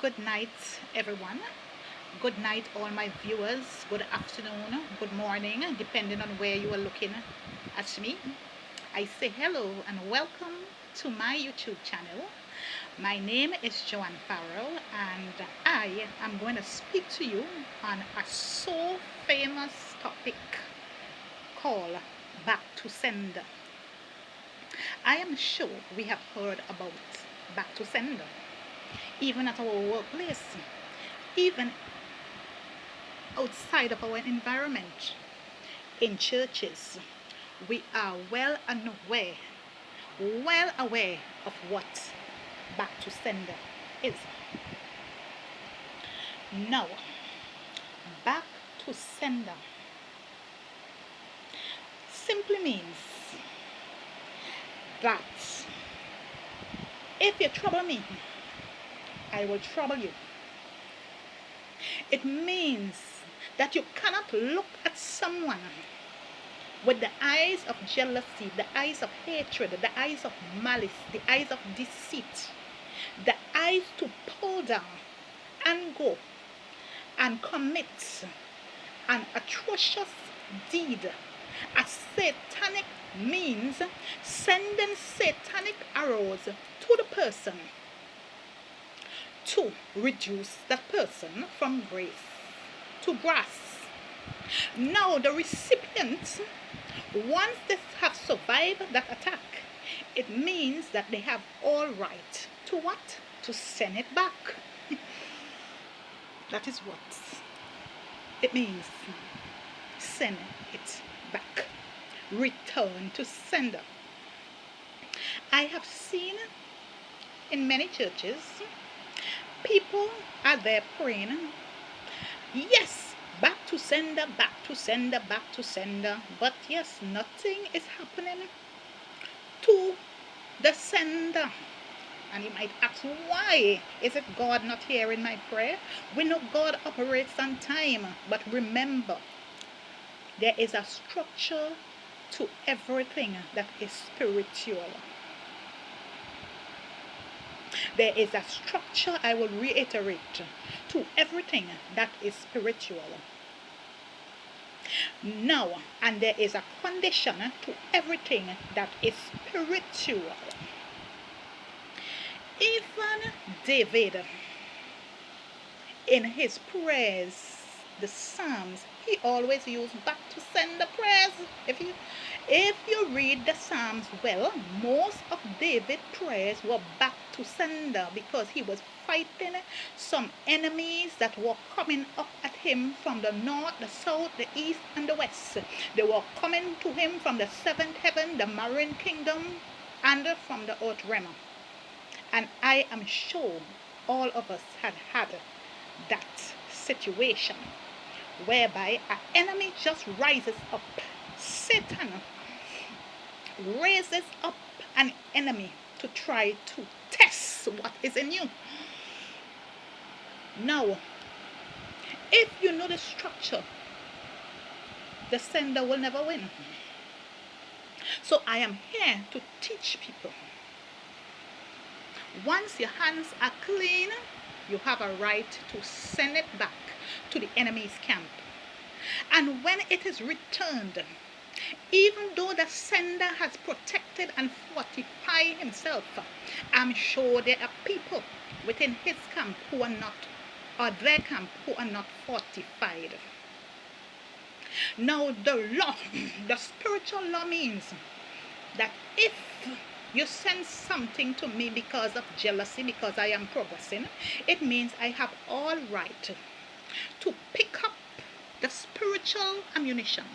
Good night, everyone. Good night, all my viewers. Good afternoon, good morning, depending on where you are looking at me. I say hello and welcome to my YouTube channel. My name is Joanne Farrell, and I am going to speak to you on a so famous topic called Back to Sender. I am sure we have heard about Back to Sender, even at our workplace, even outside of our environment, in churches. We are well aware of what Back to Sender is. Now, Back to Sender simply means that if you trouble me, I will trouble you. It means that you cannot look at someone with the eyes of jealousy, the eyes of hatred, the eyes of malice, the eyes of deceit, the eyes to pull down and go and commit an atrocious deed, a satanic means, sending satanic arrows to the person to reduce that person from grace to grass. Now the recipients, once they have survived that attack, it means that they have all right to what? To send it back. That is what it means. Send it back. Return to sender. I have seen in many churches, people are there praying, yes, back to sender, back to sender, back to sender. But yes, nothing is happening to the sender. And you might ask, why? Is it God not hearing my prayer? We know God operates on time. But remember, there is a structure to everything that is spiritual. There is a structure, I will reiterate, to everything that is spiritual. Now, and there is a condition to everything that is spiritual. Even David, in his prayers, the Psalms, he always used back to sender prayers. If you read the Psalms well, most of David's prayers were back to sender because he was fighting some enemies that were coming up at him from the north, the south, the east, and the west. They were coming to him from the seventh heaven, the marine kingdom, and from the earth realm. And I am sure all of us had that situation whereby an enemy just rises up. Satan raises up an enemy to try to test what is in you. Now, if you know the structure, the sender will never win. So I am here to teach people. Once your hands are clean, you have a right to send it back to the enemy's camp. And when it is returned, even though the sender has protected and fortified himself, I'm sure there are people within his camp who are not, or their camp who are not fortified. Now the law, the spiritual law means that if you send something to me because of jealousy, because I am progressing, it means I have all right to pick up the spiritual ammunition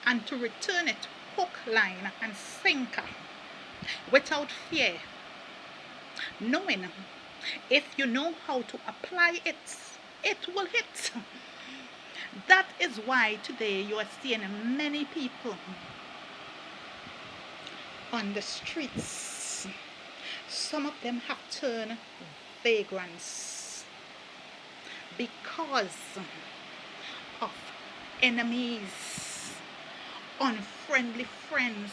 and to return it hook, line, and sinker without fear, knowing if you know how to apply it, it will hit. That is why today you are seeing many people on the streets. Some of them have turned vagrants because of enemies, unfriendly friends,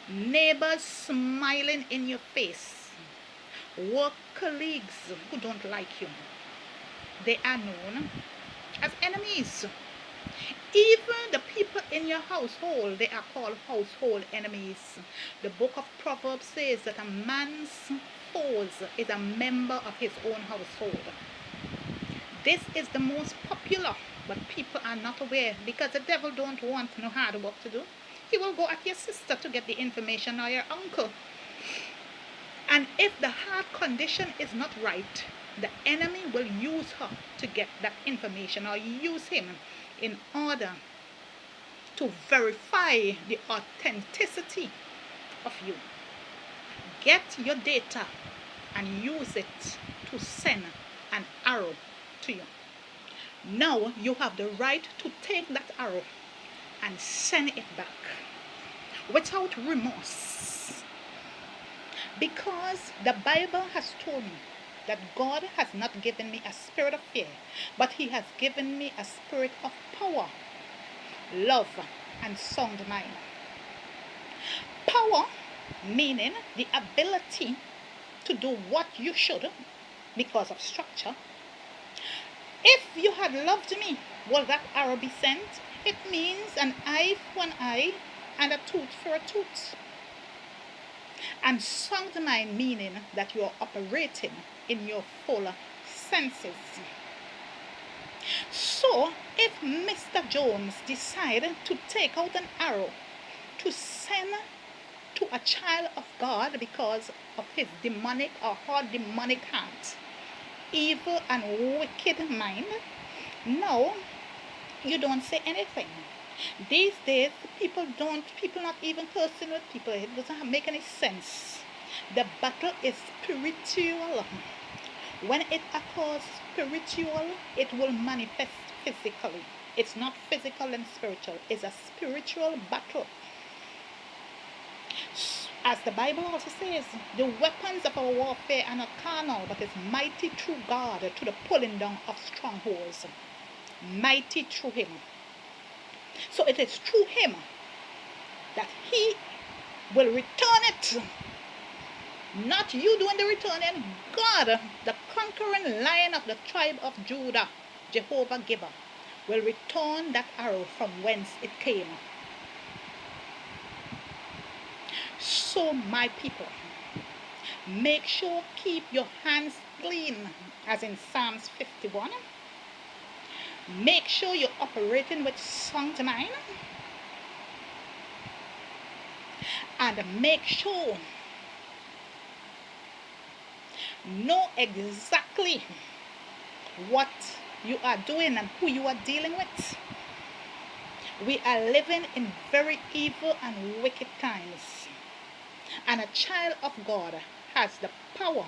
neighbors smiling in your face, work colleagues who don't like you. They are known as enemies. Even the people in your household, they are called household enemies. The book of Proverbs says that a man's foes is a member of his own household. This is the most popular, but people are not aware because the devil don't want no hard work to do. He will go at your sister to get the information or your uncle. And if the heart condition is not right, the enemy will use her to get that information or use him in order to verify the authenticity of you. Get your data and use it to send an arrow to you. Now you have the right to take that arrow and send it back without remorse. Because the Bible has told me that God has not given me a spirit of fear, but He has given me a spirit of power, love, and sound mind. Power meaning the ability to do what you should because of structure. If you had loved me, will that arrow be sent? It means an eye for an eye and a tooth for a tooth. And sound mind meaning that you are operating in your full senses. So if Mr. Jones decided to take out an arrow to send to a child of God because of his demonic or her demonic heart, evil and wicked mind, no, you don't say anything. These days, people not even cursing with people. It doesn't make any sense. The battle is spiritual. When it occurs spiritual, it will manifest physically. It's not physical and spiritual. It's a spiritual battle. As the Bible also says, the weapons of our warfare are not carnal, but is mighty through God to the pulling down of strongholds. Mighty through Him. So it is through Him that He will return it. Not you doing the returning. God, the conquering lion of the tribe of Judah, Jehovah Giver, will return that arrow from whence it came. So my people, make sure keep your hands clean, as in Psalms 51. Make sure you're operating with sound mind. And make sure know exactly what you are doing and who you are dealing with. We are living in very evil and wicked times. And a child of God has the power,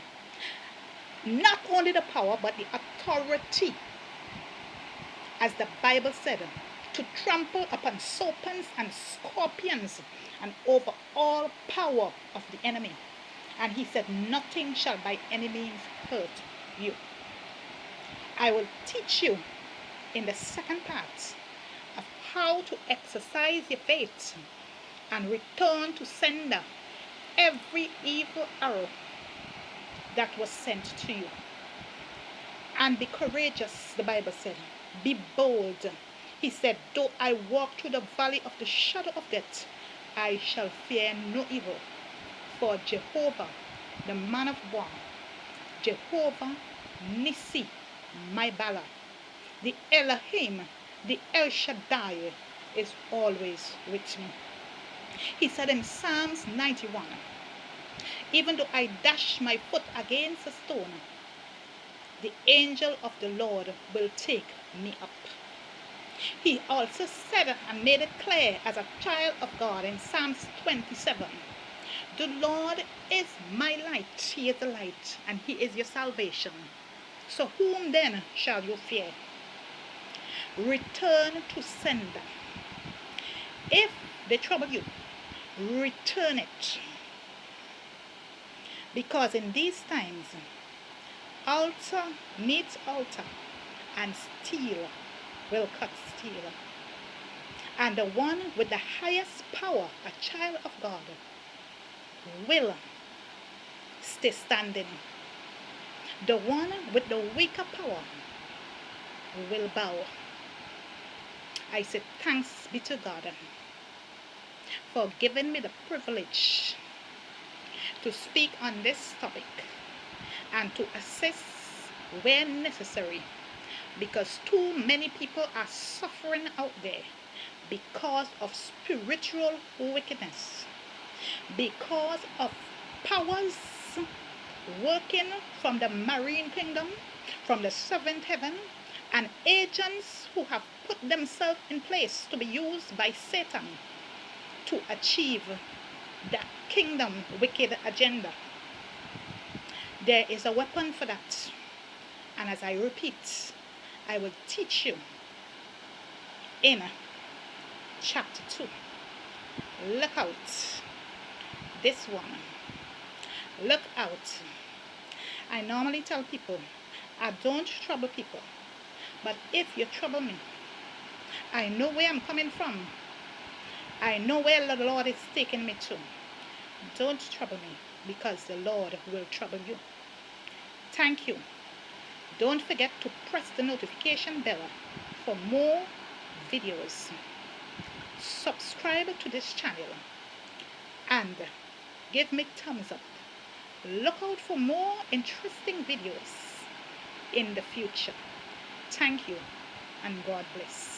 not only the power, but the authority, as the Bible said, to trample upon serpents and scorpions and over all power of the enemy. And He said, nothing shall by any means hurt you. I will teach you in the second part of how to exercise your faith and return to sender every evil arrow that was sent to you. And be courageous, the Bible said. Be bold. He said, though I walk through the valley of the shadow of death, I shall fear no evil. For Jehovah, the man of war, Jehovah Nissi, my Bala, the Elohim, the El Shaddai, is always with me. He said in Psalms 91, even though I dash my foot against a stone, the angel of the Lord will take me up. He also said and made it clear as a child of God in Psalms 27, the Lord is my light. He is the light, and He is your salvation. So whom then shall you fear? Return to sender. If they trouble you, return it. Because in these times, altar meets altar, and steel will cut steel. And the one with the highest power, a child of God, will stay standing The one with the weaker power will bow. I say thanks be to God for giving me the privilege to speak on this topic and to assist where necessary, because too many people are suffering out there because of spiritual wickedness, because of powers working from the marine kingdom, from the seventh heaven, and agents who have put themselves in place to be used by Satan to achieve that kingdom wicked agenda. There is a weapon for that. And as I repeat, I will teach you in chapter 2. Look out. This one. Look out. I normally tell people, I don't trouble people. But if you trouble me, I know where I'm coming from. I know where the Lord is taking me to. Don't trouble me, because the Lord will trouble you. Thank you. Don't forget to press the notification bell for more videos. Subscribe to this channel and give me thumbs up. Look out for more interesting videos in the future. Thank you, and God bless.